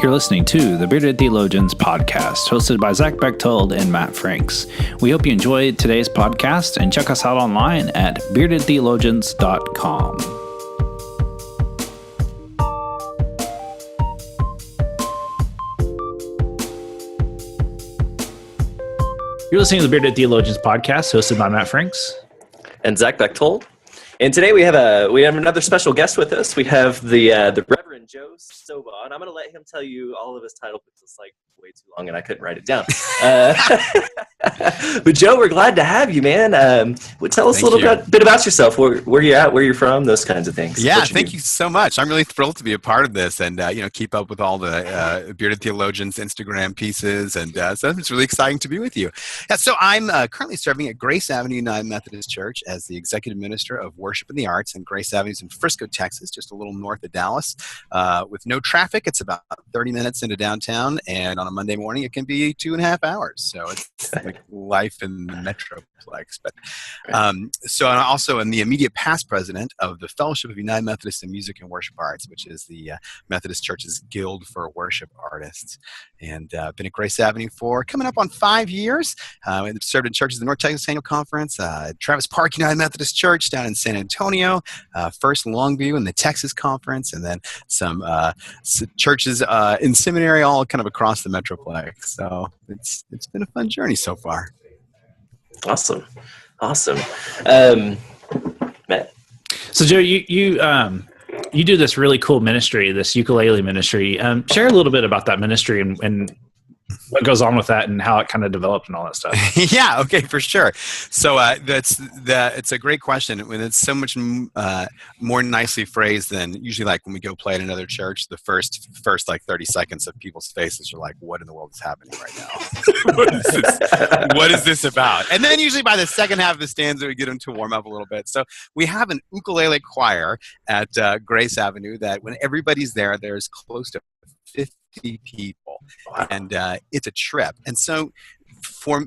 You're listening to the Bearded Theologians podcast, hosted by Zach Bechtold and Matt Franks. We hope you enjoyed today's podcast and check us out online at beardedtheologians.com. You're listening to the Bearded Theologians podcast, hosted by Matt Franks and Zach Bechtold. And today we have another special guest with us. We have the Rev Joe Stobaugh, and I'm going to let him tell you all of his title because it's like way too long and I couldn't write it down. But Joe, we're glad to have you, man. Tell us a little bit about yourself, where you're at, where you're from, those kinds of things. Yeah, thank you so much. I'm really thrilled to be a part of this and keep up with all the Bearded Theologians Instagram pieces, and so it's really exciting to be with you. Yeah, so I'm currently serving at Grace Avenue United Methodist Church as the Executive Minister of Worship and the Arts, and Grace Avenue is in Frisco, Texas, just a little north of Dallas. With no traffic, it's about 30 minutes into downtown, and on a Monday morning, it can be 2.5 hours. So it's like life in the Metroplex. But so I'm also the immediate past president of the Fellowship of United Methodists in Music and Worship Arts, which is the Methodist Church's Guild for Worship Artists. And been at Grace Avenue for coming up on 5 years. I've served in churches at the North Texas Annual Conference, Travis Park United Methodist Church down in San Antonio, First Longview in the Texas Conference, and then some churches in seminary all kind of across the Metroplex. So it's been a fun journey so far. Awesome. Matt. So Joe, you do this really cool ministry, this ukulele ministry. Share a little bit about that ministry and what goes on with that and how it kind of developed and all that stuff. Yeah, okay, for sure. So it's a great question. When it's so much more nicely phrased than usually, like when we go play at another church, the first like 30 seconds of people's faces are like, what in the world is happening right now? What is this about? And then usually by the second half of the stanza, we get them to warm up a little bit. So we have an ukulele choir at Grace Avenue that when everybody's there, there's close to 50 people. Wow. And it's a trip. And so for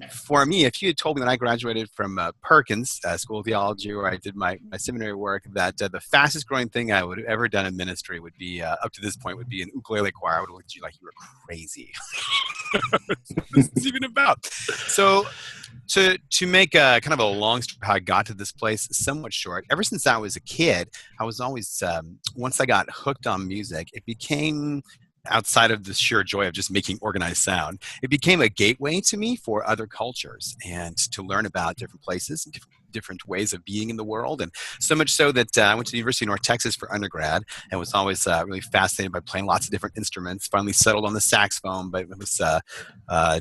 me, if you had told me that I graduated from Perkins School of Theology, where I did my seminary work, that the fastest growing thing I would have ever done in ministry would be, up to this point, would be an ukulele choir, I would have looked at you like you were crazy. What's this even about? So to make a kind of a long story how I got to this place somewhat short, ever since I was a kid, I was always, once I got hooked on music, it became, outside of the sheer joy of just making organized sound, it became a gateway to me for other cultures and to learn about different places and different ways of being in the world. And so much so that I went to the University of North Texas for undergrad and was always really fascinated by playing lots of different instruments. Finally settled on the saxophone, but it was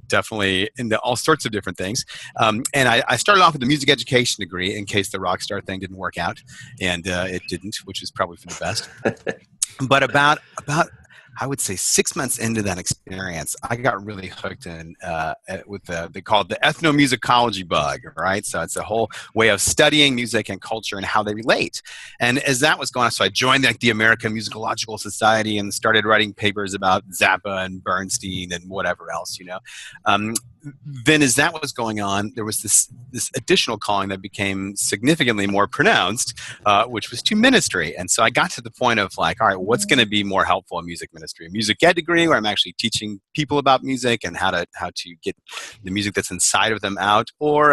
definitely into all sorts of different things. And I started off with a music education degree in case the rock star thing didn't work out. And it didn't, which is probably for the best. But about I would say 6 months into that experience, I got really hooked in with they call it the ethnomusicology bug, right? So it's a whole way of studying music and culture and how they relate. And as that was going on, so I joined the American Musicological Society and started writing papers about Zappa and Bernstein and whatever else, Then as that was going on, there was this additional calling that became significantly more pronounced, which was to ministry. And so I got to the point of like, all right, what's going to be more helpful in music ministry? A music ed degree where I'm actually teaching people about music and how to get the music that's inside of them out, or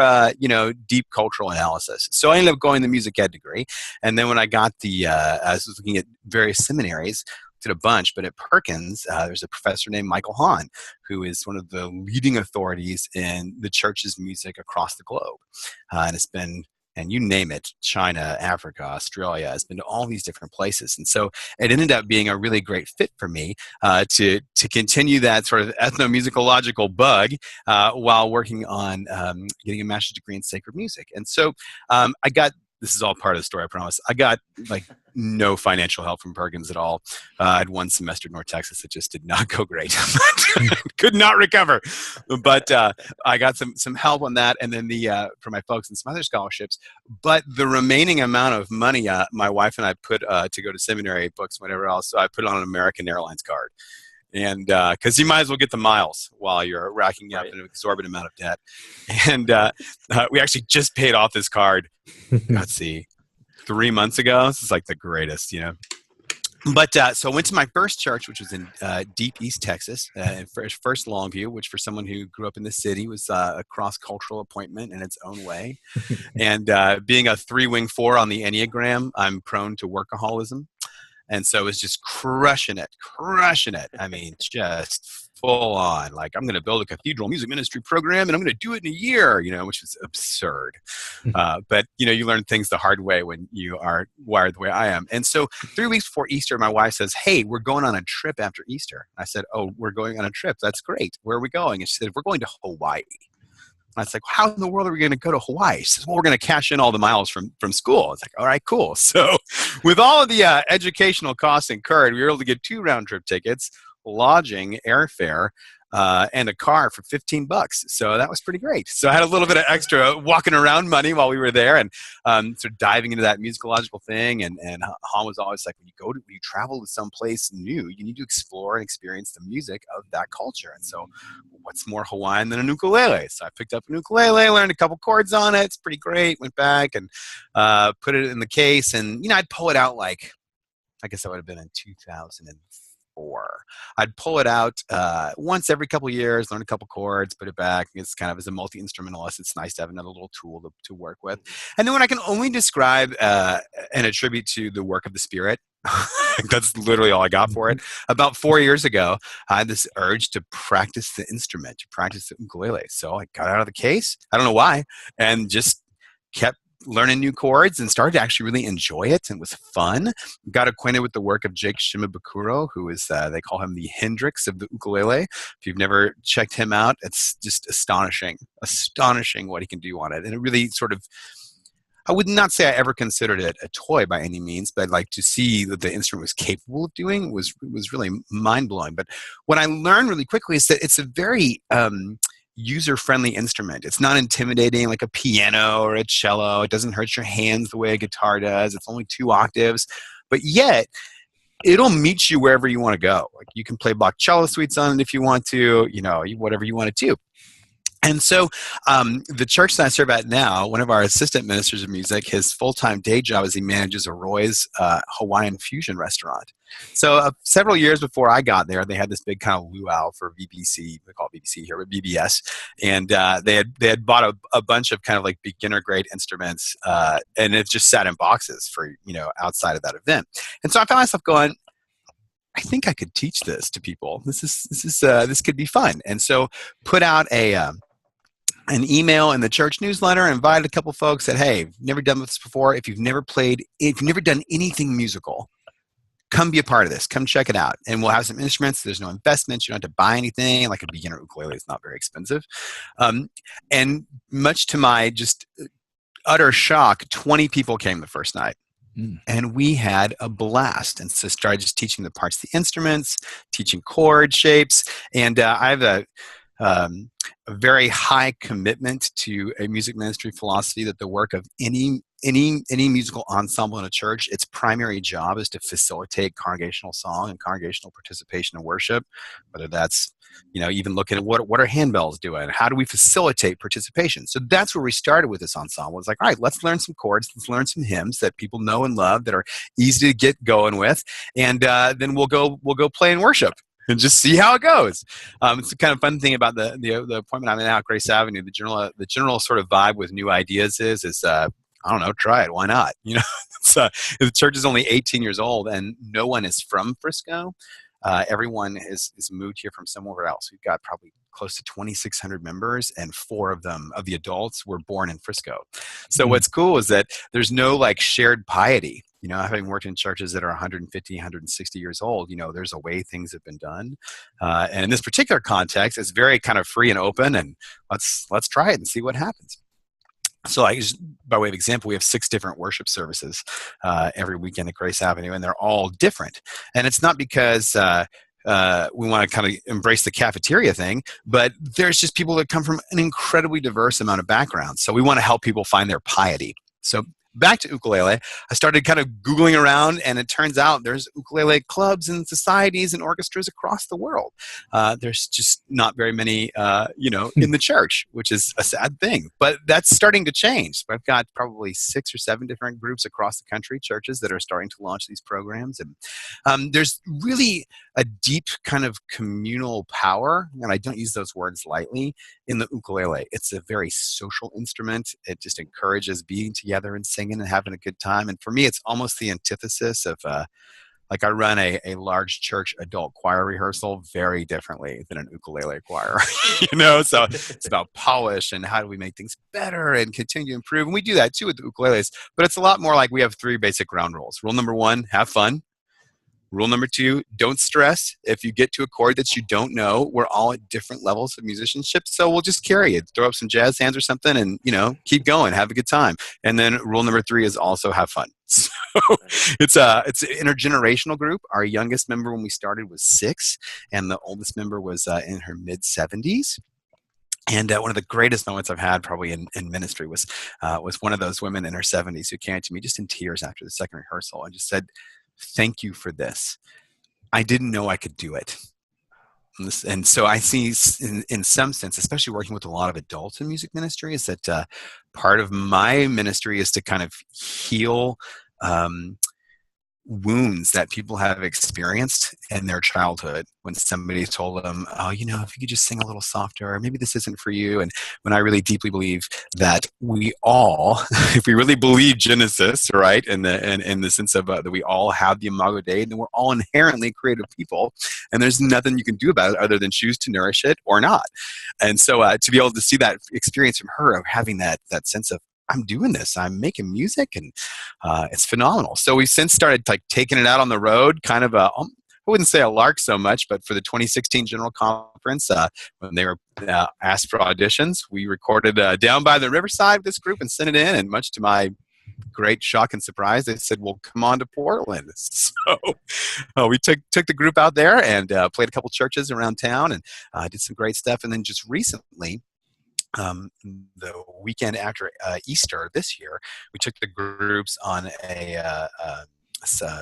deep cultural analysis. So I ended up going the music ed degree. And then when I got I was looking at various seminaries, did a bunch, but at Perkins, there's a professor named Michael Hahn, who is one of the leading authorities in the church's music across the globe. And it's been, and you name it, China, Africa, Australia, it's been to all these different places. And so it ended up being a really great fit for me to continue that sort of ethnomusicological bug while working on getting a master's degree in sacred music. And so this is all part of the story, I promise. I got like no financial help from Perkins at all. I had one semester in North Texas that just did not go great. Could not recover. But I got some help on that, and then for my folks and some other scholarships. But the remaining amount of money my wife and I put to go to seminary, books, whatever else, so I put it on an American Airlines card. And because you might as well get the miles while you're racking up an exorbitant amount of debt. And we actually just paid off this card, let's see, 3 months ago. This is like the greatest, But so I went to my first church, which was in deep East Texas, first Longview, which for someone who grew up in the city was a cross-cultural appointment in its own way. And being a 3-wing-4 on the Enneagram, I'm prone to workaholism. And so it was just crushing it. I mean, just full on. Like, I'm going to build a cathedral music ministry program, and I'm going to do it in a year, which is absurd. But, you learn things the hard way when you are wired the way I am. And so 3 weeks before Easter, my wife says, hey, we're going on a trip after Easter. I said, oh, we're going on a trip. That's great. Where are we going? And she said, we're going to Hawaii. I was like, how in the world are we going to go to Hawaii? She says, well, we're going to cash in all the miles from school. I was like, all right, cool. So with all of the educational costs incurred, we were able to get 2 round-trip tickets, lodging, airfare, and a car for $15. So that was pretty great. So I had a little bit of extra walking around money while we were there, and sort of diving into that musicological thing. And Han was always like, when you travel to some place new, you need to explore and experience the music of that culture. And so what's more Hawaiian than an ukulele? So I picked up an ukulele, learned a couple chords on it. It's pretty great. Went back and put it in the case, and I'd pull it out I guess that would have been in 2004. I'd pull it out once every couple of years, learn a couple chords, put it back. It's kind of as a multi-instrumentalist, it's nice to have another little tool to work with. And then when I can only describe and attribute to the work of the Spirit, that's literally all I got for it. About 4 years ago, I had this urge to practice the instrument, to practice the ukulele. So I got out of the case, I don't know why, and just kept learning new chords and started to actually really enjoy it, and it was fun. Got acquainted with the work of Jake Shimabukuro, who is, they call him the Hendrix of the ukulele. If you've never checked him out, it's just astonishing what he can do on it. And it really sort of, I would not say I ever considered it a toy by any means, but to see that the instrument was capable of doing was really mind-blowing. But what I learned really quickly is that it's a very user-friendly instrument. It's not intimidating like a piano or a cello. It doesn't hurt your hands the way a guitar does. It's only 2 octaves, but yet it'll meet you wherever you want to go. Like, you can play Bach cello suites on it if you want to, whatever you want to do. And so the church that I serve at now, one of our assistant ministers of music, his full-time day job is he manages a Roy's Hawaiian fusion restaurant. So several years before I got there, they had this big kind of luau for VBC. We call it VBC here, but VBS. And they had bought a bunch of kind of like beginner grade instruments, and it just sat in boxes for, outside of that event. And so I found myself going, I think I could teach this to people. This could be fun. And so put out an email in the church newsletter, invited a couple folks, said, hey, never done this before. If you've never done anything musical, come be a part of this. Come check it out. And we'll have some instruments. There's no investment. You don't have to buy anything. Like a beginner ukulele is not very expensive. And much to my just utter shock, 20 people came the first night. And we had a blast. And so started just teaching the parts of the instruments, teaching chord shapes. And I have a very high commitment to a music ministry philosophy that the work of any musical ensemble in a church, its primary job is to facilitate congregational song and congregational participation in worship, whether that's, even looking at what are handbells doing? How do we facilitate participation? So that's where we started with this ensemble. It's like, all right, let's learn some chords, let's learn some hymns that people know and love, that are easy to get going with, and then we'll go play and worship and just see how it goes. It's the kind of fun thing about the appointment I'm in now at Grace Avenue. The general sort of vibe with new ideas is I don't know, try it. Why not? The church is only 18 years old, and no one is from Frisco. Everyone is moved here from somewhere else. We've got probably close to 2,600 members, and 4 of them, of the adults, were born in Frisco. So what's cool is that there's no shared piety. Having worked in churches that are 150, 160 years old, there's a way things have been done. And in this particular context, it's very kind of free and open, and let's try it and see what happens. So by way of example, we have 6 different worship services every weekend at Grace Avenue, and they're all different. And it's not because we want to kind of embrace the cafeteria thing, but there's just people that come from an incredibly diverse amount of backgrounds. So we want to help people find their piety. So back to ukulele, I started kind of Googling around, and it turns out there's ukulele clubs and societies and orchestras across the world. There's just not very many, in the church, which is a sad thing. But that's starting to change. I've got probably 6 or 7 different groups across the country, churches that are starting to launch these programs. And there's really a deep kind of communal power, and I don't use those words lightly, in the ukulele. It's a very social instrument. It just encourages being together and singing and having a good time. And for me, it's almost the antithesis of like I run a large church adult choir rehearsal very differently than an ukulele choir, so it's about polish and how do we make things better and continue to improve. And we do that too with the ukuleles, but it's a lot more like we have 3 basic ground rules. Rule number 1, have fun. Rule number 2, don't stress. If you get to a chord that you don't know, we're all at different levels of musicianship, so we'll just carry it. Throw up some jazz hands or something and, keep going, have a good time. And then rule number 3 is also have fun. So it's an intergenerational group. Our youngest member when we started was 6, and the oldest member was in her mid-70s. And one of the greatest moments I've had probably in ministry was one of those women in her 70s who came to me just in tears after the second rehearsal and just said, "Thank you for this. I didn't know I could do it." And so I see in some sense, especially working with a lot of adults in music ministry, is that part of my ministry is to kind of heal wounds that people have experienced in their childhood when somebody told them, "Oh, if you could just sing a little softer, or maybe this isn't for you." And when I really deeply believe that we all, if we really believe Genesis, right, in the sense of that we all have the Imago Dei, and we're all inherently creative people, and there's nothing you can do about it other than choose to nourish it or not. And so to be able to see that experience from her of having that sense of, I'm doing this, I'm making music, and it's phenomenal. So we've since started like taking it out on the road, kind of I wouldn't say a lark so much, but for the 2016 General Conference, when they were asked for auditions, we recorded down by the riverside with this group and sent it in, and much to my great shock and surprise, they said, "Well, come on to Portland." So we took the group out there and played a couple churches around town and did some great stuff. And then just recently, the weekend after Easter this year, we took the groups on a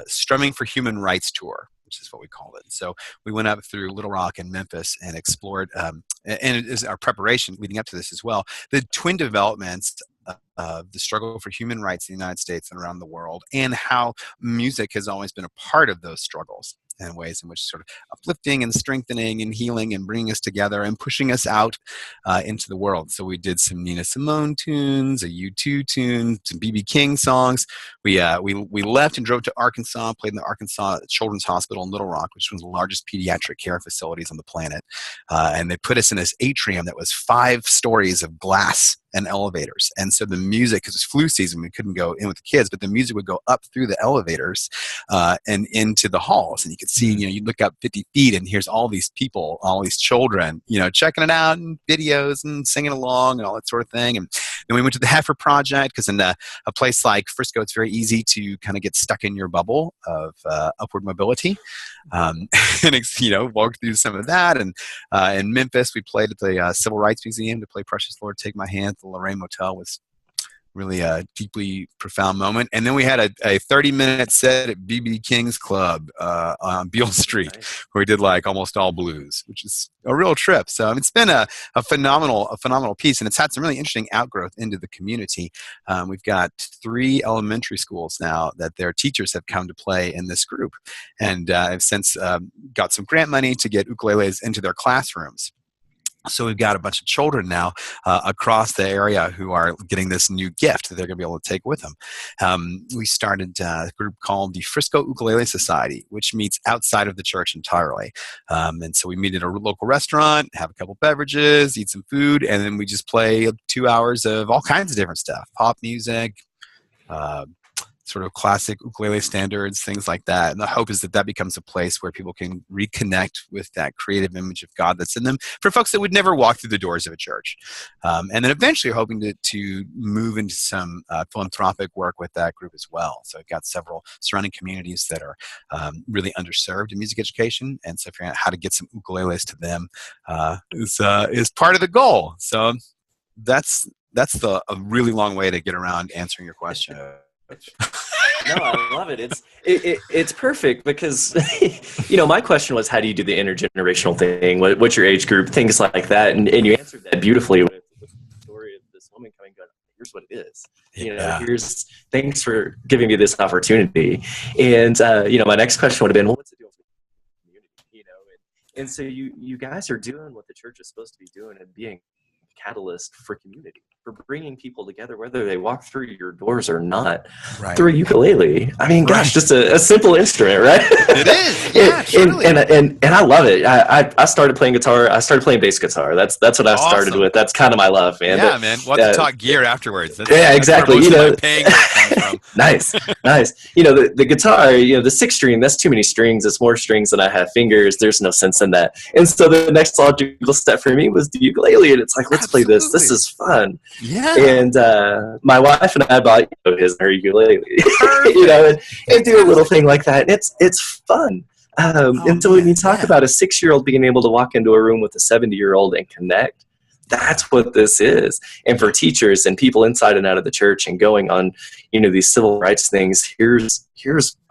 Strumming for Human Rights tour, which is what we called it. So we went up through Little Rock and Memphis and explored, and it is our preparation leading up to this as well, the twin developments of the struggle for human rights in the United States and around the world, and how music has always been a part of those struggles, and ways in which sort of uplifting and strengthening and healing and bringing us together and pushing us out into the world. So we did some Nina Simone tunes, a U2 tune, some B.B. King songs. We left and drove to Arkansas, played in the Arkansas Children's Hospital in Little Rock, which was one of the largest pediatric care facilities on the planet. And they put us in this atrium that was 5 stories of glass and elevators. And so the music, because it's flu season, we couldn't go in with the kids, but the music would go up through the elevators and into the halls. And you could see, you look up 50 feet and here's all these people, all these children, checking it out and videos and singing along and all that sort of thing. And then we went to the Heifer Project, because in a place like Frisco, it's very easy to kind of get stuck in your bubble of upward mobility. And walked through some of that. And in Memphis, we played at the Civil Rights Museum to play Precious Lord, Take My Hand. The Lorraine Motel was really a deeply profound moment. And then we had a 30-minute set at B.B. King's Club on Beale Street, where we did like almost all blues, which is a real trip. So it's been a phenomenal piece, and it's had some really interesting outgrowth into the community. We've got 3 elementary schools now that their teachers have come to play in this group, and I've since got some grant money to get ukuleles into their classrooms. So we've got a bunch of children now across the area who are getting this new gift that they're going to be able to take with them. We started a group called the Frisco Ukulele Society, which meets outside of the church entirely. And so we meet at a local restaurant, have a couple beverages, eat some food, and then we just play 2 hours of all kinds of different stuff, pop music, sort of classic ukulele standards, things like that. And the hope is that that becomes a place where people can reconnect with that creative image of God that's in them for folks that would never walk through the doors of a church. And then eventually hoping to move into some philanthropic work with that group as well. So we've got several surrounding communities that are really underserved in music education. And so figuring out how to get some ukuleles to them is part of the goal. So that's a really long way to get around answering your question. No, I love it. It's perfect because, my question was, how do you do the intergenerational thing? What's your age group? Things like that. And you answered that beautifully with the story of this woman coming, going, here's what it is. Here's, thanks for giving me this opportunity. And, my next question would have been, well, what's the deal with the community? And so you guys are doing what the church is supposed to be doing and being a catalyst for community, for bringing people together, whether they walk through your doors or not, through a ukulele. I mean, gosh, just a simple instrument, right? It is, yeah, truly. And I love it. I started playing guitar. I started playing bass guitar. That's what I started with. That's kind of my love, man. Yeah, man. We'll have to talk gear afterwards. Exactly. That's where most of my paying comes from. Nice. The guitar, the 6-string, that's too many strings. It's more strings than I have fingers. There's no sense in that. And so the next logical step for me was the ukulele. And it's like, let's play this. This is fun. Yeah. And my wife and I bought her ukulele, and do a little thing like that. And it's fun. And so when you talk about a 6-year-old being able to walk into a room with a 70-year-old and connect, that's what this is. And for teachers and people inside and out of the church and going on, these civil rights things, here's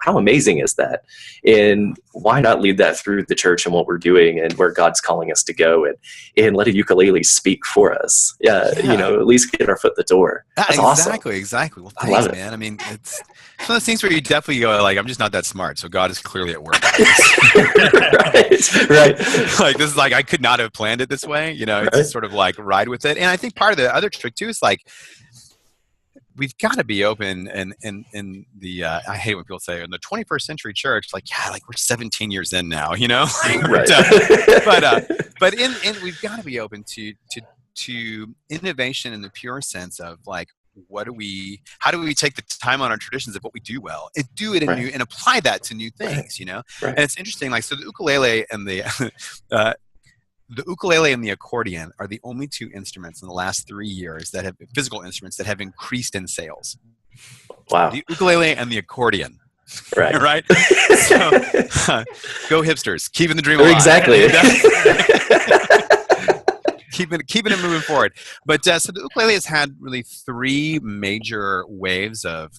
how amazing is that? And why not lead that through the church and what we're doing and where God's calling us to go and let a ukulele speak for us. At least get our foot in the door. That's awesome. Exactly. Well, thanks, man. I mean, it's one of those things where you definitely go like, I'm just not that smart. So God is clearly at work. Right. Like this is like, I could not have planned it this way. It's just sort of like ride with it. And I think part of the other trick too is like, we've got to be open and in the I hate when people say in the 21st century church, like we're 17 years in now, Right. But we've got to be open to innovation in the pure sense of like, how do we take the time on our traditions of what we do well and do it in new and apply that to new things, Right. And it's interesting, like, so the ukulele and the ukulele and the accordion are the only 2 instruments in the last 3 years that have physical instruments that have increased in sales. Wow. The ukulele and the accordion. Right. Right. So, go hipsters, keeping the dream alive. Exactly. keeping it moving forward. But so the ukulele has had really 3 major waves of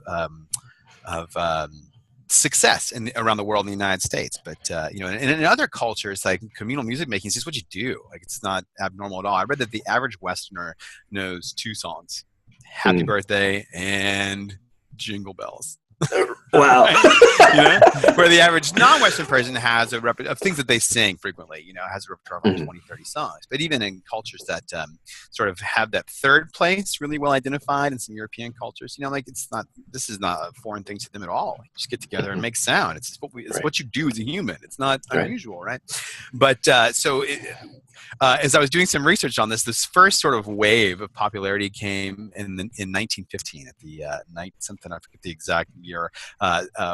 success around the world in the United States. But in other cultures, like communal music making is just what you do. Like, it's not abnormal at all. I read that the average Westerner knows 2 songs: Happy Birthday and Jingle Bells. Wow. Where the average non-Western person has a repertoire of things that they sing frequently, has a repertoire of 20, 30 songs. But even in cultures that sort of have that third place really well identified in some European cultures, this is not a foreign thing to them at all. You just get together and make sound. It's what you do as a human. It's not unusual, right? But as I was doing some research on this first sort of wave of popularity came in 1915 at the I forget the exact year,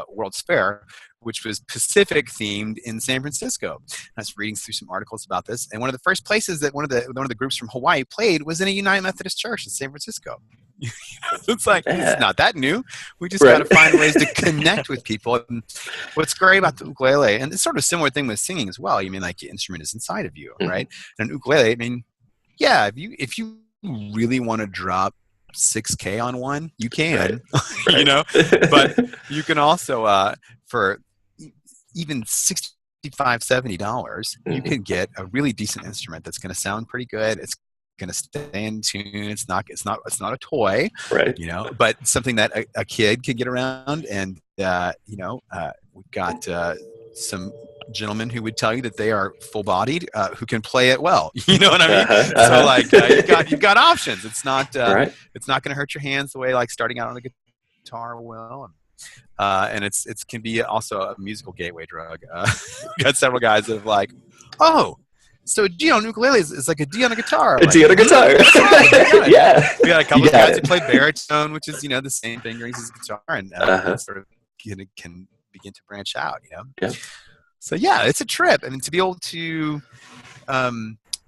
World's Fair, which was Pacific themed in San Francisco. I was reading through some articles about this, and one of the first places that one of the groups from Hawaii played was in a United Methodist Church in San Francisco. It's like, it's not that new. We just got to find ways to connect with people. And what's great about the ukulele, and it's sort of a similar thing with singing as well. Like, the instrument is inside of you, right? And an ukulele, if you really want to drop $6,000 on one, you can, but you can also, for even $65-$70, you can get a really decent instrument that's going to sound pretty good. It's going to stay in tune. It's not a toy, right? But something that a kid can get around. And we've got some gentlemen who would tell you that they are full-bodied, who can play it well. You know what I mean? So like, you've got options. It's not it's not going to hurt your hands the way like starting out on a guitar will. And it can be also a musical gateway drug. We've got several guys that have like, so D on ukulele is like a D on a guitar. A D on a guitar. Yeah. We got a couple of guys who play baritone, which is, the same fingerings as guitar, and sort of can begin to branch out, Yeah. So yeah, it's a trip. I mean, to be able to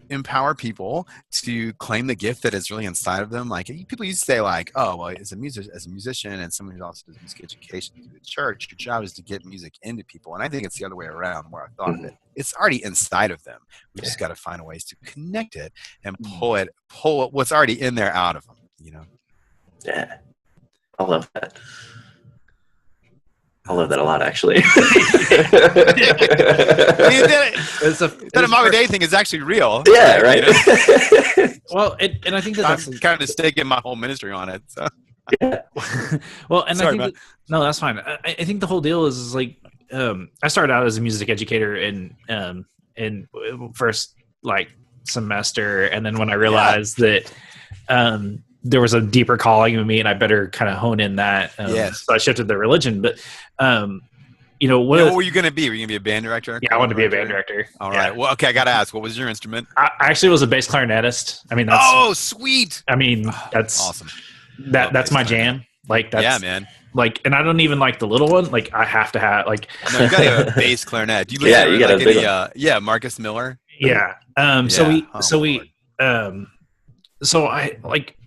empower people to claim the gift that is really inside of them. Like, people used to say like, as a musician and someone who also does music education through the church, your job is to get music into people. And I think it's the other way around where I thought of it. It's already inside of them. We just got to find ways to connect it and pull what's already in there out of them. Yeah, I love that. I love that a lot, actually. That Imago Dei thing is actually real. Yeah, right. Well, and I think that's I'm kind of staking my whole ministry on it. So. Yeah. Well, and Sorry, I think no, that's fine. I think the whole deal is like I started out as a music educator in first like semester, and then when I realized that there was a deeper calling in me, and I better kind of hone in that. So I shifted the religion, but what were you going to be? Were you going to be a band director? Yeah, I wanted to be a band director. All right. Well, okay, I got to ask, what was your instrument? I actually was a bass clarinetist. I mean, that's sweet. I mean, that's awesome. That's my jam. Like that's man. Like, and I don't even like the little one. Like, I have to have like. No, you got to have a bass clarinet. Do you listen to like any, Marcus Miller? Yeah. So I like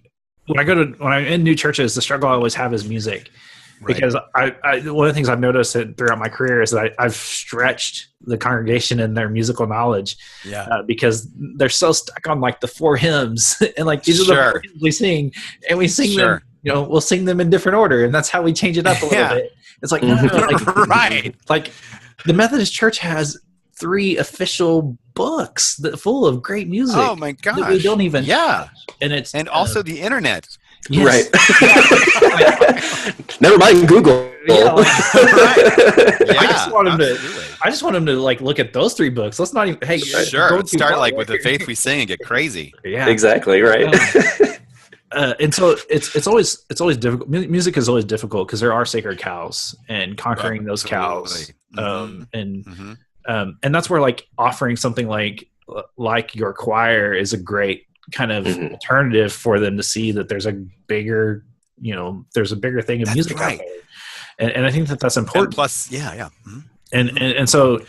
when I'm in new churches, the struggle I always have is music. Right. Because I one of the things I've noticed throughout my career is that I've stretched the congregation in their musical knowledge, because they're so stuck on like the 4 hymns and like these are the 4 hymns we sing, and we sing them. We'll sing them in different order, and that's how we change it up a little bit. It's like, no, like, right? Like the Methodist Church has 3 official books full of great music. Oh my gosh! That we don't even and also the internet. Yes. Right. Never mind Google. Yeah, right. I just want them to like look at those 3 books. Let's not even. Hey, let's start like with the faith we sing and get crazy. Yeah, exactly right. And so it's always difficult. Music is always difficult because there are sacred cows, and conquering those cows, and that's where like offering something like your choir is a great kind of alternative for them to see that there's a bigger thing of music out there, and I think that's important. And plus, and so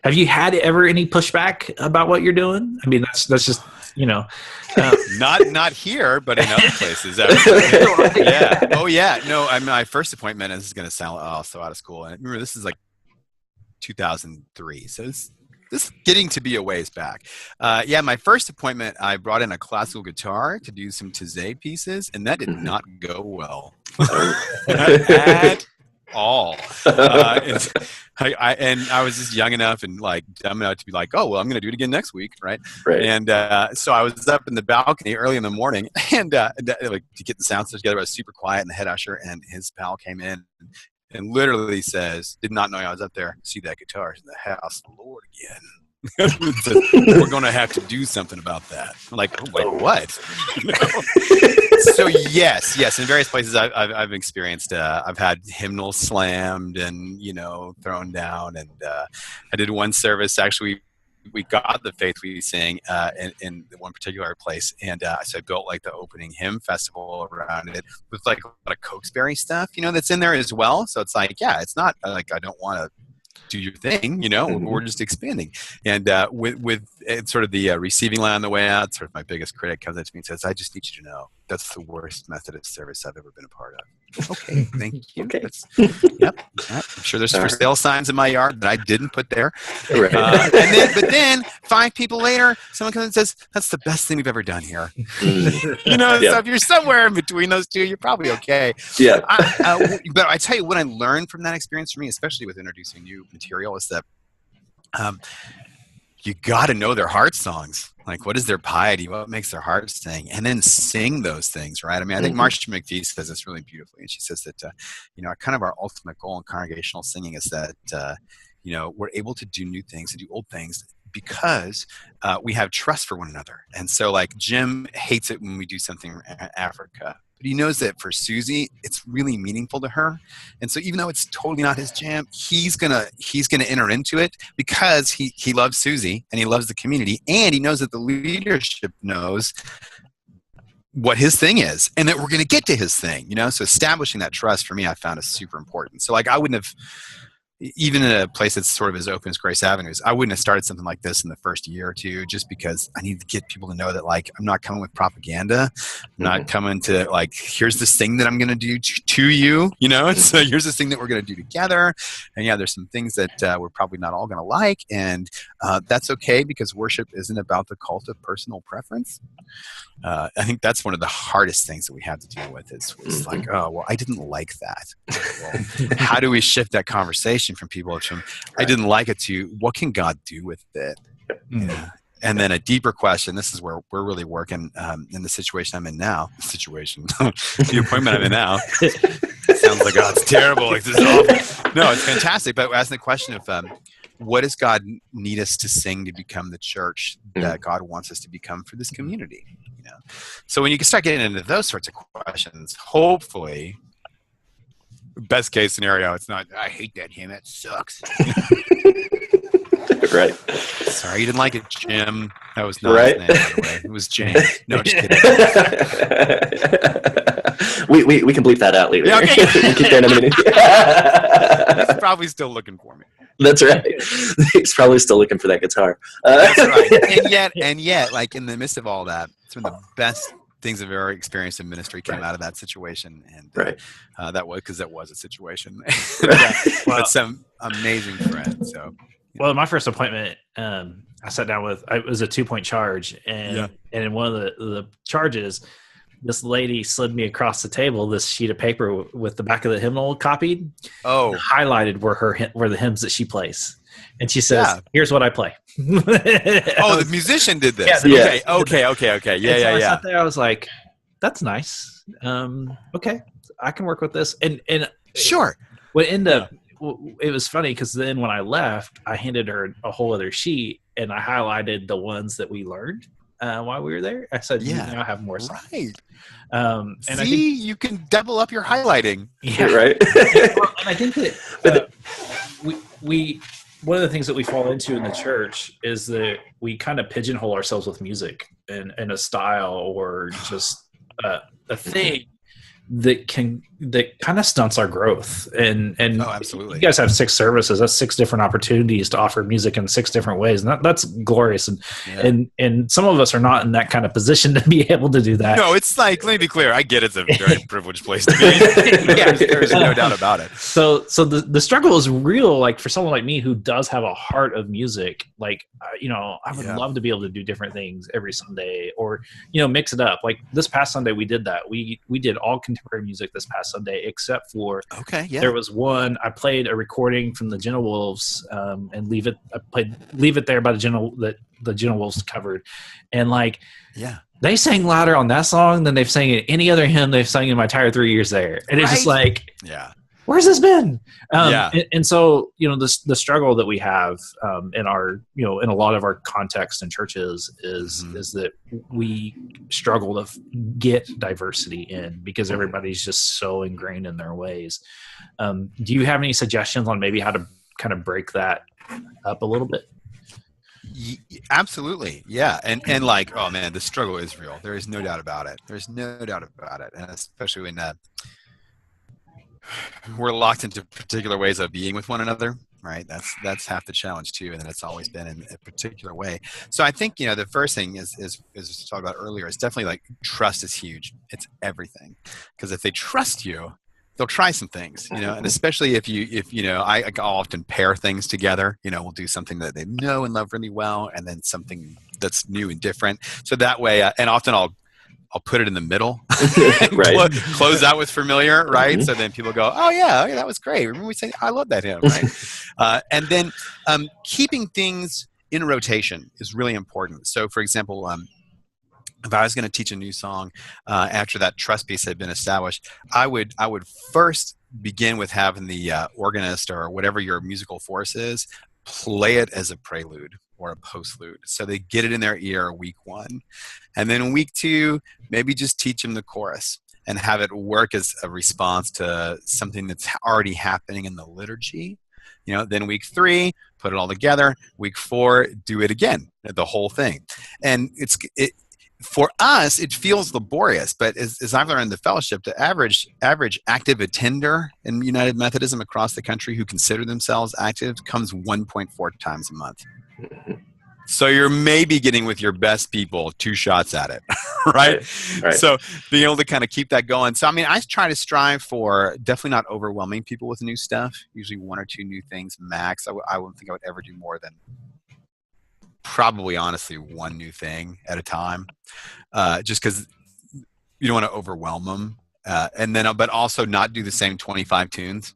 have you had ever any pushback about what you're doing? I mean, that's just not here, but in other places. Yeah. Oh yeah. No, my first appointment, and this is going to sound so out of school. And remember, this is like 2003, so this is getting to be a ways back. My first appointment, I brought in a classical guitar to do some Taizé pieces, and that did not go well at all. I was just young enough and like dumb enough to be like, oh well, I'm going to do it again next week, right? And so I was up in the balcony early in the morning, and like to get the sound system together. I was super quiet, and the head usher and his pal came in and literally says, did not know I was up there. See that guitar's in the house, Lord, again. We're going to have to do something about that. I'm like, oh, wait, what? So yes, in various places I've experienced. I've had hymnals slammed and thrown down, and I did one service actually. We got the faith we sing in one particular place, and so I built like the opening hymn festival around it with like a lot of Cokesbury stuff, that's in there as well. So it's like, it's not like I don't want to do your thing, we're just expanding. And with sort of the receiving line on the way out, sort of my biggest critic comes up to me and says, I just need you to know that's the worst Methodist service I've ever been a part of. Okay, thank you. Okay. I'm sure there's for sale signs in my yard that I didn't put there. Right. But then 5 people later, someone comes and says, that's the best thing we've ever done here. So if you're somewhere in between those two, you're probably okay. Yeah. But I tell you what I learned from that experience for me, especially with introducing new material, is that you got to know their heart songs. Like, what is their piety? What makes their heart sing? And then sing those things, right? I mean, I think Marcia McVie says this really beautifully. And she says that, kind of our ultimate goal in congregational singing is that, we're able to do new things and do old things because we have trust for one another. And so, like, Jim hates it when we do something in Africa. But he knows that for Susie, it's really meaningful to her. And so even though it's totally not his jam, he's gonna enter into it because he loves Susie and he loves the community, and he knows that the leadership knows what his thing is and that we're going to get to his thing, So establishing that trust for me, I found is super important. So like I wouldn't have even in a place that's sort of as open as Grace Avenues, I wouldn't have started something like this in the first year or two, just because I need to get people to know that, like, I'm not coming with propaganda. I'm not coming to, like, here's this thing that I'm going to do to you, you know? So here's this thing that we're going to do together. And yeah, there's some things that we're probably not all going to like. And that's okay, because worship isn't about the cult of personal preference. I think that's one of the hardest things that we have to deal with is like, oh, well, I didn't like that. Well, how do we shift that conversation from people from I didn't like it to what can God do with it? Yeah. And then a deeper question, this is where we're really working in the situation I'm in now. The appointment I'm in now. Sounds like, oh, it's terrible. Like, this is awful. No, it's fantastic. But asking the question of what does God need us to sing to become the church that God wants us to become for this community? You know? So when you can start getting into those sorts of questions, hopefully, best case scenario, it's not, I hate that hymn, that sucks. Right. Sorry you didn't like it, Jim. That was not right. his name, by the way. It was James. No, just kidding. we can bleep that out later. Yeah, okay. We'll keep that in a minute. He's probably still looking for me. That's right. He's probably still looking for that guitar. That's right. And yet, like, in the midst of all that, some of the best things I've ever experienced in ministry came out of that situation. And that was a situation. But some amazing friends. So. Well, my first appointment, I sat down with, it was a 2-point charge. And in one of the charges, this lady slid me across the table this sheet of paper with the back of the hymnal copied. Oh. Highlighted were the hymns that she plays. And she says, here's what I play. The musician did this. Yeah, Okay. Yeah. I sat there, I was like, that's nice. Okay, I can work with this. And sure. What ended up, it was funny because then when I left, I handed her a whole other sheet and I highlighted the ones that we learned while we were there. I said, you now have more songs. Right. And see, I think, you can double up your highlighting. Yeah, right. And I think that we one of the things that we fall into in the church is that we kind of pigeonhole ourselves with music and a style or just a thing that kind of stunts our growth. And absolutely. You guys have 6 services. That's 6 different opportunities to offer music in 6 different ways. And that's glorious. And some of us are not in that kind of position to be able to do that. No, it's like, let me be clear. I get it's a very privileged place to be. There's no doubt about it. So the struggle is real. Like for someone like me who does have a heart of music, like, I would love to be able to do different things every Sunday or, mix it up. Like this past Sunday, we did that. We did all contemporary music this past Sunday, except for there was one. I played a recording from the Gentle Wolves, and I played "Leave It There" by the Gentle Wolves covered, and they sang louder on that song than they've sang in any other hymn they've sung in my entire 3 years there, and it's just like, where's this been? And so, the struggle that we have in our, in a lot of our context in churches is that we struggle to get diversity in because everybody's just so ingrained in their ways. Do you have any suggestions on maybe how to kind of break that up a little bit? Absolutely. Yeah. And like, oh man, the struggle is real. There is no doubt about it. And especially when, we're locked into particular ways of being with one another, right? That's half the challenge too, and then it's always been in a particular way. So I think the first thing is we talked about earlier, is definitely like trust is huge. It's everything, because if they trust you, they'll try some things, and especially if I often pair things together. We'll do something that they know and love really well, and then something that's new and different. So that way, and often I'll put it in the middle, right? Close out with familiar, right? So then people go, oh yeah, that was great. Remember we said, I love that hymn, right? And then keeping things in rotation is really important. So for example, if I was going to teach a new song after that trust piece had been established, I would first begin with having the organist or whatever your musical force is play it as a prelude or a postlude, so they get it in their ear week 1, and then week 2 maybe just teach them the chorus and have it work as a response to something that's already happening in the liturgy. Then week 3 put it all together. Week 4 do it again, the whole thing. And for us, it feels laborious, but as I've learned in the fellowship, the average active attender in United Methodism across the country who consider themselves active comes 1.4 times a month. So you're maybe getting with your best people 2 shots at it, right? So being able to kind of keep that going. So, I mean, I try to strive for definitely not overwhelming people with new stuff, usually 1 or 2 new things max. I wouldn't think I would ever do more than probably, honestly, 1 new thing at a time, just because you don't want to overwhelm them. And then, but also not do the same 25 tunes.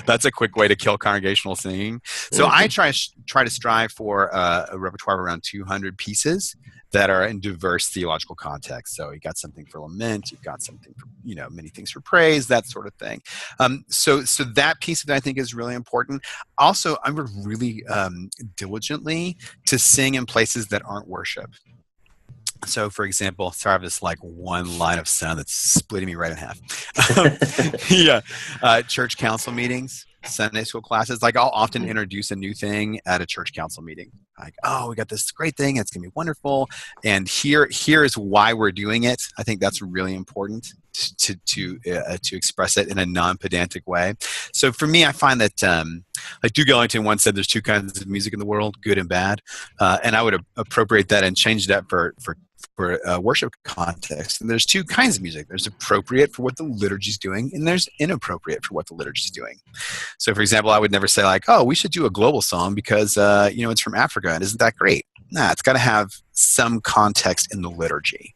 That's a quick way to kill congregational singing. So I try to strive for a repertoire of around 200 pieces that are in diverse theological contexts. So you got something for lament, you've got something for, many things for praise, that sort of thing. So that piece of it I think is really important. Also, I work really diligently to sing in places that aren't worship. So, for example, sorry, I have this like one line of sound that's splitting me right in half. Church council meetings, Sunday school classes. Like, I'll often introduce a new thing at a church council meeting. Like, oh, we got this great thing. It's going to be wonderful. And here is why we're doing it. I think that's really important to express it in a non-pedantic way. So for me, I find that like Duke Ellington once said, there's 2 kinds of music in the world, good and bad. And I would appropriate that and change that for worship context. And there's 2 kinds of music. There's appropriate for what the liturgy is doing, and there's inappropriate for what the liturgy is doing. So, for example, I would never say like, "Oh, we should do a global song because it's from Africa and isn't that great?" Nah, it's got to have some context in the liturgy.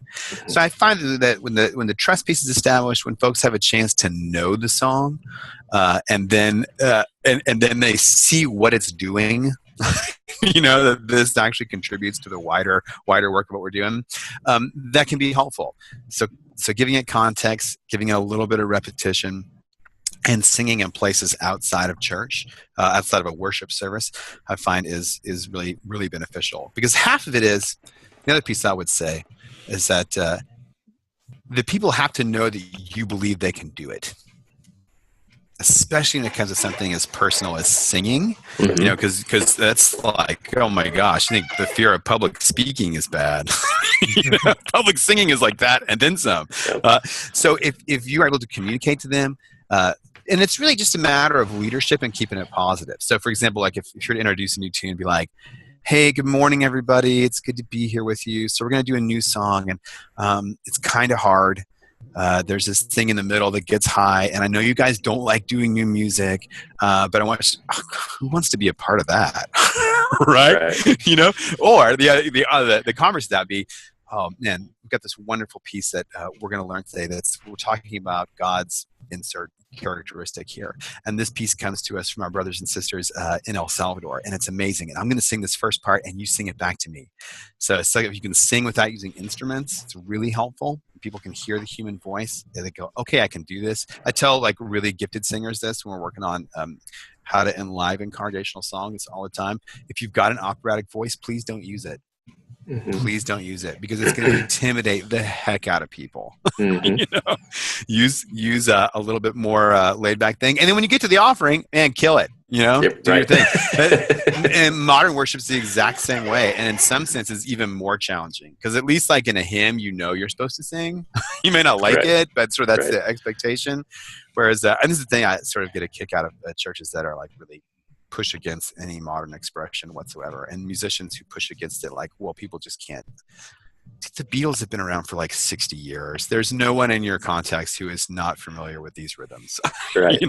So I find that when the trust piece is established, when folks have a chance to know the song, and then they see what it's doing. That this actually contributes to the wider work of what we're doing, that can be helpful. So giving it context, giving it a little bit of repetition, and singing in places outside of church, outside of a worship service, I find is really, really beneficial. Because half of it is, the other piece I would say, is that the people have to know that you believe they can do it. Especially when it comes to something as personal as singing, because that's like, oh my gosh, I think the fear of public speaking is bad. Public singing is like that and then some. So if you are able to communicate to them, and it's really just a matter of leadership and keeping it positive. So for example, like if you're to introduce a new tune, be like, hey, good morning, everybody. It's good to be here with you. So we're going to do a new song, and it's kind of hard. There's this thing in the middle that gets high, and I know you guys don't like doing new music, but who wants to be a part of that, right? Or the converse of that be, oh man, we've got this wonderful piece that we're going to learn today. We're talking about God's insert characteristic here, and this piece comes to us from our brothers and sisters in El Salvador, and it's amazing. And I'm going to sing this first part, and you sing it back to me. So if you can sing without using instruments, it's really helpful. People can hear the human voice, and they go, okay, I can do this. I tell like really gifted singers this when we're working on how to enliven congregational songs all the time. If you've got an operatic voice, please don't use it. Please don't use it, because it's going to intimidate the heck out of people. Use a little bit more laid back thing, and then when you get to the offering, man, kill it. Do your thing. And modern worship's the exact same way, and in some senses even more challenging, because at least like in a hymn, you're supposed to sing. You may not like it, but sort of that's the expectation. Whereas, and this is the thing I sort of get a kick out of churches that are like really push against any modern expression whatsoever, and musicians who push against it, like, well, people just can't. The Beatles have been around for like 60 years. There's no one in your context who is not familiar with these rhythms. Right.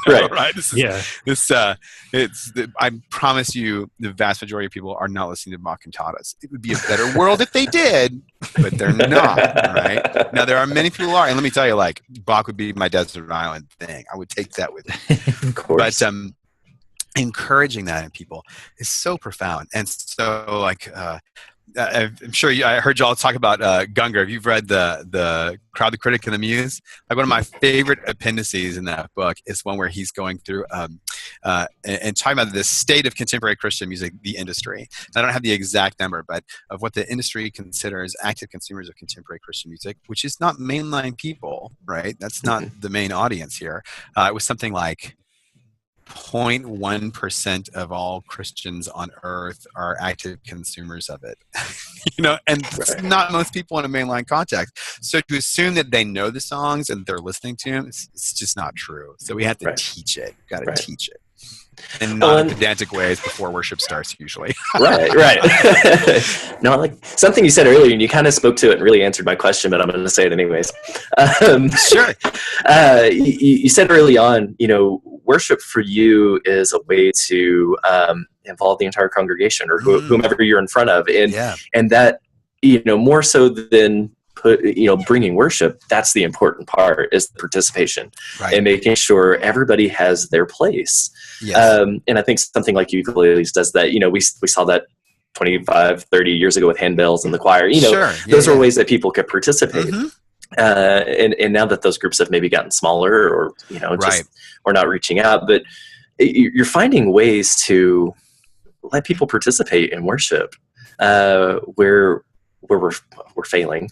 I promise you, the vast majority of people are not listening to Bach cantatas. It would be a better world if they did, but they're not. Right now, there are many people who are, and let me tell you, like, Bach would be my desert island thing. I would take that with me. Of course. But encouraging that in people is so profound. And so like I'm sure I heard y'all talk about Gungor. If you've read the Crowd, the Critic, and the Muse, like one of my favorite appendices in that book is one where he's going through and talking about the state of contemporary Christian music, the industry. I don't have the exact number, but of what the industry considers active consumers of contemporary Christian music, which is not mainline people, right? That's not the main audience here. It was something like 0.1% of all Christians on earth are active consumers of it. And not most people in a mainline context. So to assume that they know the songs and they're listening to them, it's just not true. So we have to teach it. Got to teach it. And not in pedantic ways before worship starts, usually. Right. No, like something you said earlier, and you kind of spoke to it and really answered my question, but I'm going to say it anyways. Sure. You said early on, worship for you is a way to involve the entire congregation or whomever you're in front of, and that more so than bringing worship, that's the important part, is the participation and making sure everybody has their place. Yes. And I think something like ukuleles does that. We saw that 25, 30 years ago with handbells and the choir. Those are ways that people could participate. And now that those groups have maybe gotten smaller or, or not reaching out, but you're finding ways to let people participate in worship where we're failing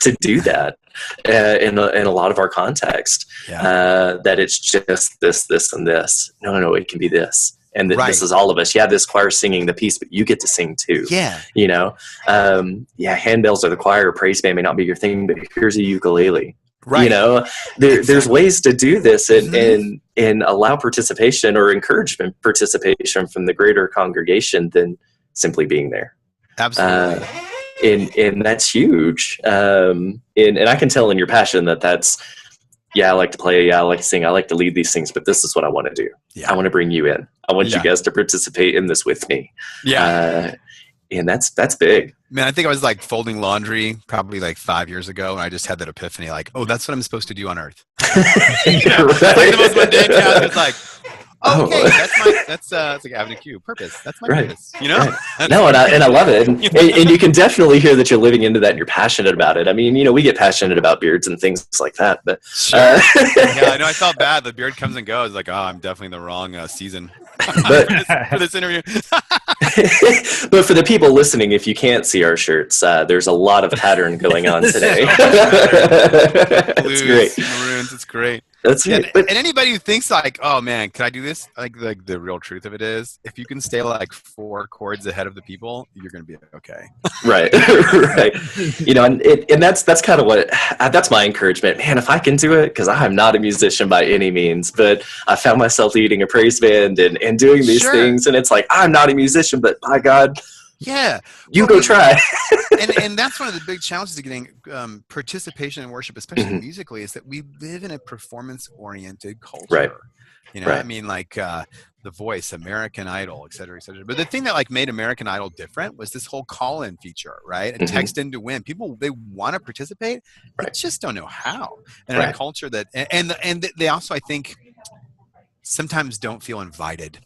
to do that in a lot of our context. That it's just this, and this. No, it can be this. And this is all of us. This choir singing the piece, but you get to sing too. Handbells or the choir or praise band may not be your thing, but here's a ukulele. There's ways to do this and allow participation or encouragement participation from the greater congregation than simply being there. Absolutely. And that's huge. And I can tell in your passion that's, I like to play, I like to sing, I like to lead these things, but this is what I want to do. I want to bring you in. I want you guys to participate in this with me. And that's big. Man, I think I was like folding laundry probably like 5 years ago, and I just had that epiphany, like, oh, that's what I'm supposed to do on earth. Like the most mundane task is like, that's like Avenue Q. Purpose. That's my purpose. No, and I love it, and you can definitely hear that you're living into that and you're passionate about it. I mean, we get passionate about beards and things like that, but I know I felt bad. The beard comes and goes. Like, oh, I'm definitely in the wrong season for this interview. But for the people listening, if you can't see our shirts, there's a lot of pattern going on today. It's great. Maroons, it's great. That's it. And anybody who thinks like, oh man, can I do this? Like the real truth of it is, if you can stay like 4 chords ahead of the people, you're going to be okay. Right. And that's kind of that's my encouragement, man. If I can do it, because I'm not a musician by any means, but I found myself leading a praise band and doing these things, and it's like, I'm not a musician, but by God, you go try. and that's one of the big challenges of getting participation in worship, especially musically, is that we live in a performance-oriented culture. I mean, like The Voice, American Idol, et cetera, et cetera. But the thing that like made American Idol different was this whole call-in feature, right? And text in to win. People, they want to participate, they just don't know how. And in a culture that, and they also, I think, sometimes don't feel invited.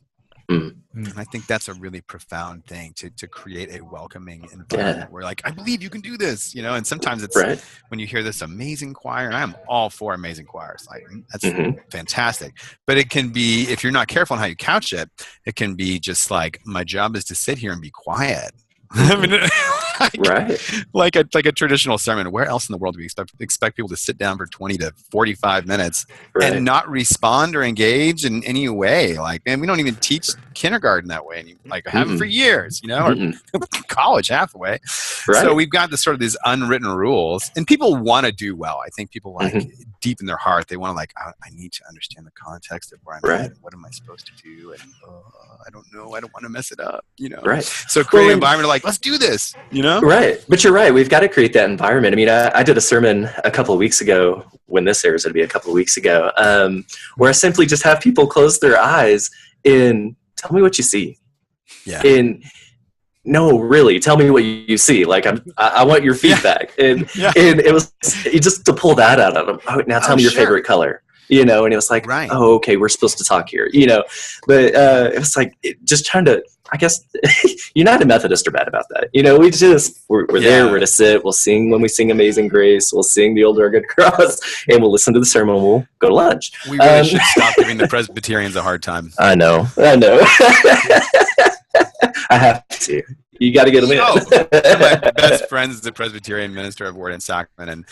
And I think that's a really profound thing, to create a welcoming environment where, like, I believe you can do this, and sometimes it's when you hear this amazing choir, and I'm all for amazing choirs, like that's fantastic, but it can be, if you're not careful on how you couch it, it can be just like, my job is to sit here and be quiet. I mean, like a traditional sermon. Where else in the world do we expect people to sit down for 20 to 45 minutes and not respond or engage in any way? Like, man, we don't even teach kindergarten that way. And I haven't for years, or college half the way. So we've got this sort of these unwritten rules, and people want to do well. I think people deep in their heart, they want to I need to understand the context of where I'm at and what am I supposed to do, and I don't know, I don't want to mess it up, So create an environment of let's do this, Right. But you're right. We've got to create that environment. I mean, I did a sermon a couple of weeks ago, when this airs, it'll be a couple of weeks ago, where I simply just have people close their eyes and tell me what you see. And no, really, tell me what you see. Like, I want your feedback. And it was just to pull that out of them. Oh, now tell me your favorite color. And it was like, oh, okay, we're supposed to talk here, but it was like, just trying to, I guess, United Methodist are bad about that. We're there, we're to sit, we'll sing when we sing Amazing Grace, we'll sing the Old Rugged Cross, and we'll listen to the sermon, we'll go to lunch. We really should stop giving the Presbyterians a hard time. I know. I have to, You got to get them in. One of my best friends is a Presbyterian minister of Word and Sacrament, and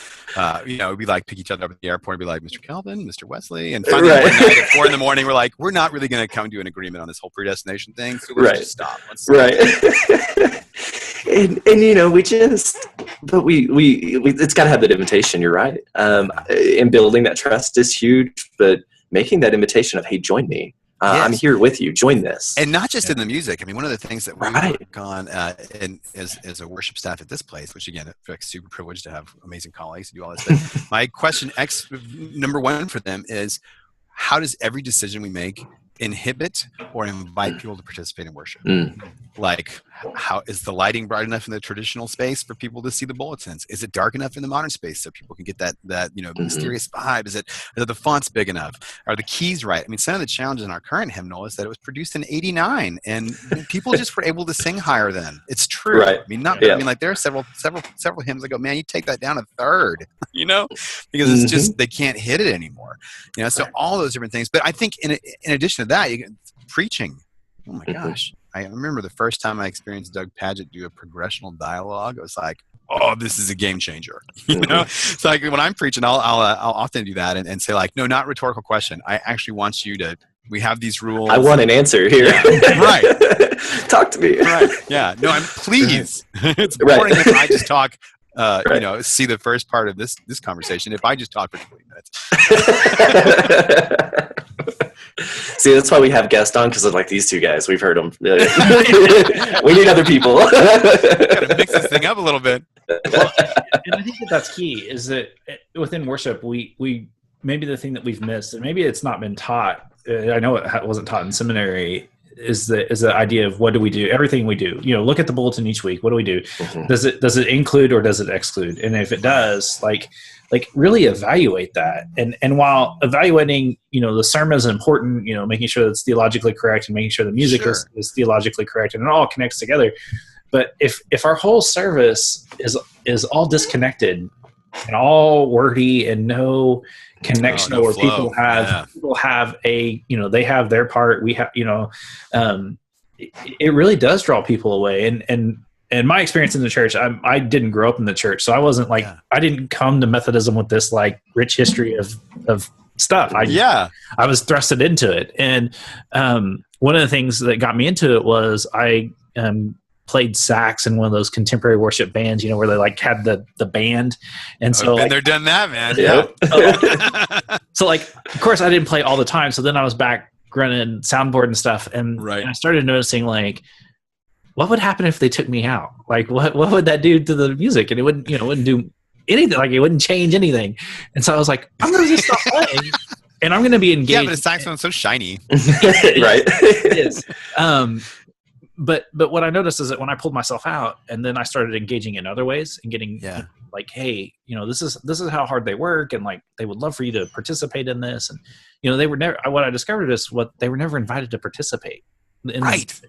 we like pick each other up at the airport and be like, Mr. Calvin, Mr. Wesley, and finally one night at 4 a.m, we're like, we're not really going to come to an agreement on this whole predestination thing, so let's just stop. And it's got to have that invitation. You're right. And building that trust is huge, but making that invitation of, hey, join me. I'm here with you. Join this. And not just in the music. I mean, one of the things that we work on as a worship staff at this place, which again, I feel like super privileged to have amazing colleagues to do all this stuff. My question number one for them is, how does every decision we make inhibit or invite people to participate in worship? Like, how is the lighting bright enough in the traditional space for people to see the bulletins? Is it dark enough in the modern space so people can get that mysterious vibe? Is the fonts big enough? Are the keys right? I mean, some of the challenges in our current hymnal is that it was produced in '89, and people just were able to sing higher then. It's true. Right. I mean, like there are several hymns that go, man, you take that down a third, because it's just they can't hit it anymore. So all those different things. But I think in addition to that, preaching. Oh my gosh. I remember the first time I experienced Doug Padgett do a progressional dialogue. I was like, oh, this is a game changer. So like when I'm preaching, I'll often do that and say like, no, not rhetorical question. I actually want you to, we have these rules. I want an answer here. Yeah, right. Talk to me. Right. Yeah. No, please. It's boring if I just talk, see the first part of this conversation. If I just talk for 20 minutes. See, that's why we have guests on, because of like these two guys. We've heard them. We need other people. Gotta mix this thing up a little bit. Well, and I think that's key. Is that within worship, we maybe the thing that we've missed, and maybe it's not been taught. I know it wasn't taught in seminary. Is the idea of what do we do? Everything we do. Look at the bulletin each week. What do we do? Does it include or does it exclude? And if it does, like really evaluate that. And while evaluating, the sermon is important, making sure that it's theologically correct and making sure the music is theologically correct and it all connects together. But if our whole service is all disconnected and all wordy and no connection, where flow. people have a, they have their part, we have, it really does draw people away. And my experience in the church, I didn't grow up in the church, so I wasn't like, I didn't come to Methodism with this like rich history of stuff. I was thrusted into it. And one of the things that got me into it was I played sax in one of those contemporary worship bands, where they like had the band. And so been there, done that, man. Yeah. So like, of course I didn't play all the time. So then I was back running soundboard and stuff. And I started noticing like, what would happen if they took me out? Like, what would that do to the music? And it wouldn't do anything. Like, it wouldn't change anything. And so I was like, I'm going to just stop playing, and I'm going to be engaged. Yeah, but the saxophone's so shiny. Right? It is. But what I noticed is that when I pulled myself out, and then I started engaging in other ways and getting like, hey, this is how hard they work, and like they would love for you to participate in this, and they were never. What I discovered is they were never invited to participate. Right.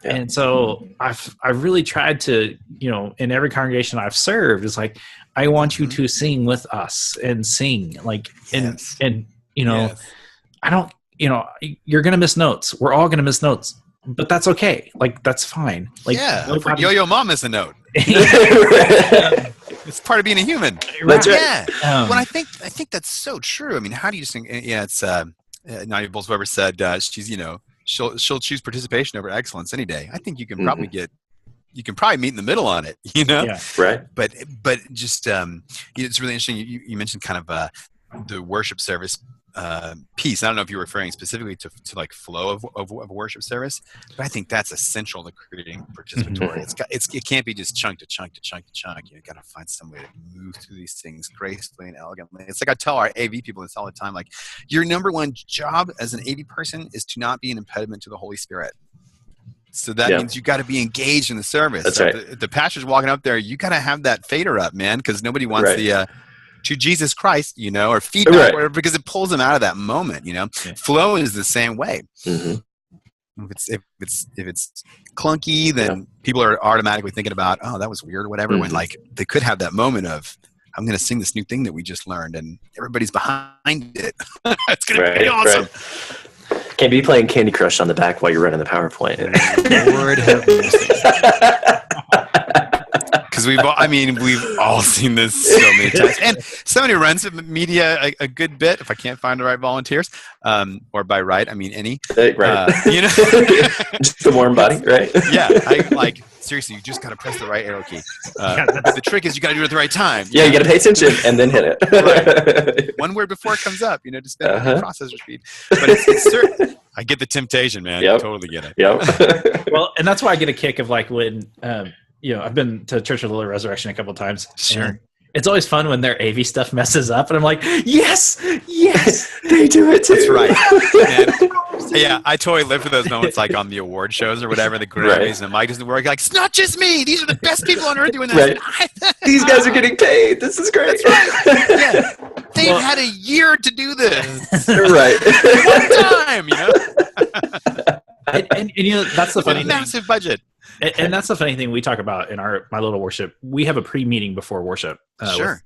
And so I've really tried to, in every congregation I've served, it's like, I want you to sing with us and sing like, I don't, you're going to miss notes. We're all going to miss notes, but that's okay. Like, that's fine. Like, Yo-Yo Ma miss a note. It's part of being a human. That's right. Well, I think that's so true. I mean, how do you sing? Yeah, it's Nadia Bolz-Weber said she's, she'll choose participation over excellence any day. I think you can probably meet in the middle on it, Yeah. Right. But just it's really interesting. You mentioned kind of the worship service piece. I don't know if you're referring specifically to like flow of a worship service, but I think that's essential to creating participatory. It can't be just chunk to chunk to chunk to chunk. You got to find some way to move through these things gracefully and elegantly. It's like I tell our AV people this all the time. Like, your number one job as an AV person is to not be an impediment to the Holy Spirit. So that means you got to be engaged in the service. That's right. right. The pastor's walking up there. You got to have that fader up, man, because nobody wants the to Jesus Christ, or feedback, because it pulls them out of that moment. Flow is the same way. If it's clunky, then people are automatically thinking about, oh, that was weird or whatever. When like they could have that moment of, I'm going to sing this new thing that we just learned, and everybody's behind it. It's going to be awesome. Can't be playing Candy Crush on the back while you're running the PowerPoint. Lord have mercy. Because we've all seen this so many times, and somebody who runs media a good bit. If I can't find the right volunteers, or by right, I mean any, right? Just the warm body, right? Yeah, I seriously. You just got to press the right arrow key. The trick is you got to do it at the right time. Yeah, you got to pay attention and then hit it. Right. One word before it comes up, just spend processor speed. But it's certain. I get the temptation, man. Yep. I totally get it. Yep. Well, and that's why I get a kick of when. I've been to Church of the Resurrection a couple of times. Sure. It's always fun when their AV stuff messes up, and I'm like, yes, they do it too. That's right. Yeah, I totally live for those moments, like on the award shows or whatever, the Grammys, and the mic doesn't work. Like, it's not just me. These are the best people on earth doing this. Right. These guys are getting paid. This is great. That's right. Yeah. They've had a year to do this. Right. One time, and that's the funny thing. Massive budget. And that's the funny thing we talk about in my little worship. We have a pre-meeting before worship,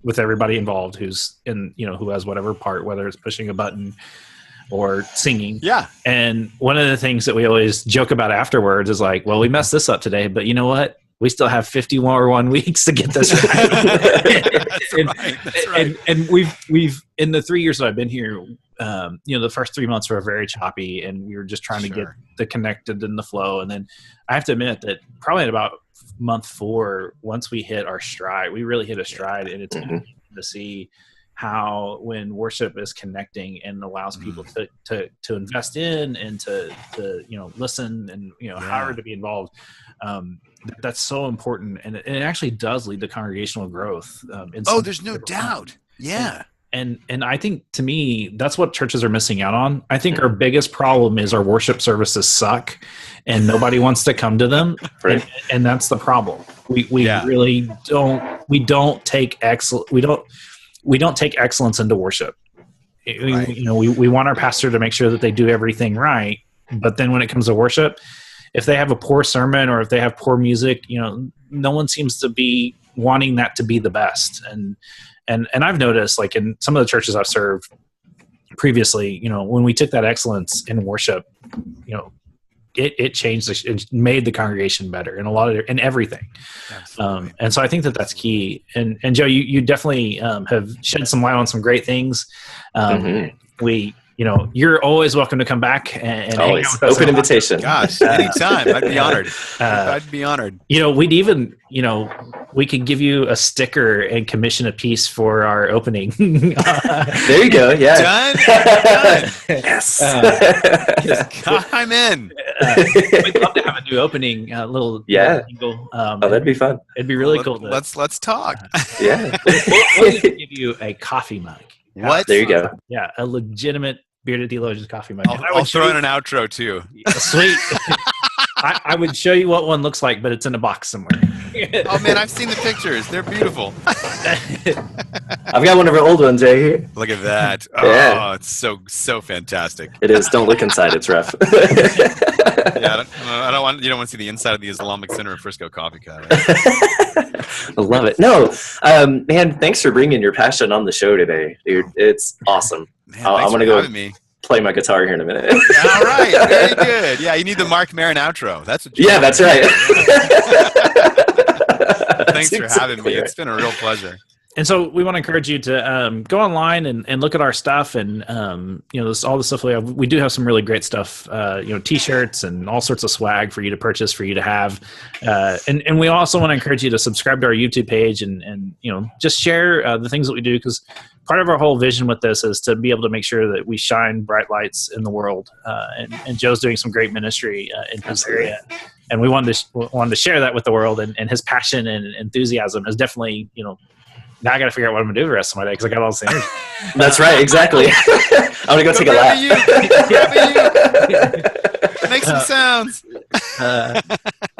with everybody involved who's who has whatever part, whether it's pushing a button or singing. Yeah. And one of the things that we always joke about afterwards is like, well, we messed this up today, but you know what? We still have 51 weeks to get this right. That's right. And we've in the 3 years that I've been here, the first 3 months were very choppy, and we were just trying to get the connected and the flow. And then I have to admit that probably at about month 4, once we hit our stride, we really hit a stride, and it's amazing to see how when worship is connecting and allows people to invest in and to listen and however to be involved. That's so important, and it actually does lead to congregational growth. There's no doubt. Yeah. And I think, to me, that's what churches are missing out on. I think our biggest problem is our worship services suck, and nobody wants to come to them. Right. And that's the problem. We really don't. We don't take excellence into worship. Right. We want our pastor to make sure that they do everything right, but then when it comes to worship, if they have a poor sermon or if they have poor music, no one seems to be wanting that to be the best. And I've noticed, like in some of the churches I've served previously, when we took that excellence in worship, it changed, it made the congregation better in everything. And so I think that that's key. And Joe, you definitely have shed some light on some great things. You're always welcome to come back and always. Hang out with us. Open invitation. Gosh, anytime. I'd be honored. I'd be honored. We'd even, we could give you a sticker and commission a piece for our opening. There you go. Yeah. Done. Yes. I'm in. We'd love to have a new opening, little jingle. That'd be fun. It'd be really cool. Let's talk. Yeah. We'll give you a coffee mug. What? There you go. Yeah, a legitimate Bearded Theologians coffee mug. I'll throw in an outro too. Sweet. I would show you what one looks like, but it's in a box somewhere. Oh man, I've seen the pictures. They're beautiful. I've got one of our old ones right here. Look at that. Oh, it's so fantastic. It is. Don't look inside. It's rough. Yeah, you don't want to see the inside of the Islamic Center in Frisco Coffee Cup. Right? I love it. No, man, thanks for bringing your passion on the show today, dude. It's awesome. Man, I'm going to go play my guitar here in a minute. All right. Very good. Yeah, you need the Mark Maron outro. That's what that's right. Thanks for having me. It's been a real pleasure. And so we want to encourage you to go online and look at our stuff, and all the stuff we have. We do have some really great stuff, T-shirts and all sorts of swag for you to purchase, for you to have. And we also want to encourage you to subscribe to our YouTube page and just share the things that we do, because part of our whole vision with this is to be able to make sure that we shine bright lights in the world. And Joe's doing some great ministry in his area, and we wanted to share that with the world. And his passion and enthusiasm is definitely now I got to figure out what I'm gonna do the rest of my day because I got all this energy. That's right, exactly. I'm gonna go take a lap. Make some sounds. I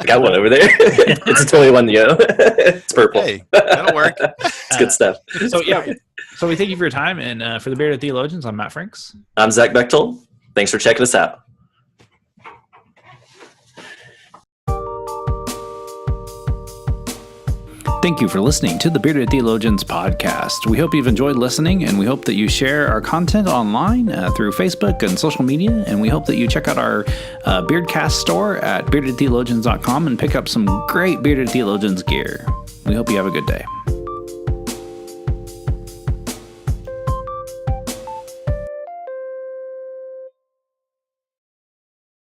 got one over there. It's a totally one, It's purple. Hey, that'll work. It's good stuff. So we thank you for your time, and for the Bearded Theologians, I'm Matt Franks. I'm Zach Bechtel. Thanks for checking us out. Thank you for listening to the Bearded Theologians podcast. We hope you've enjoyed listening, and we hope that you share our content online through Facebook and social media, and we hope that you check out our Beardcast store at beardedtheologians.com and pick up some great Bearded Theologians gear. We hope you have a good day.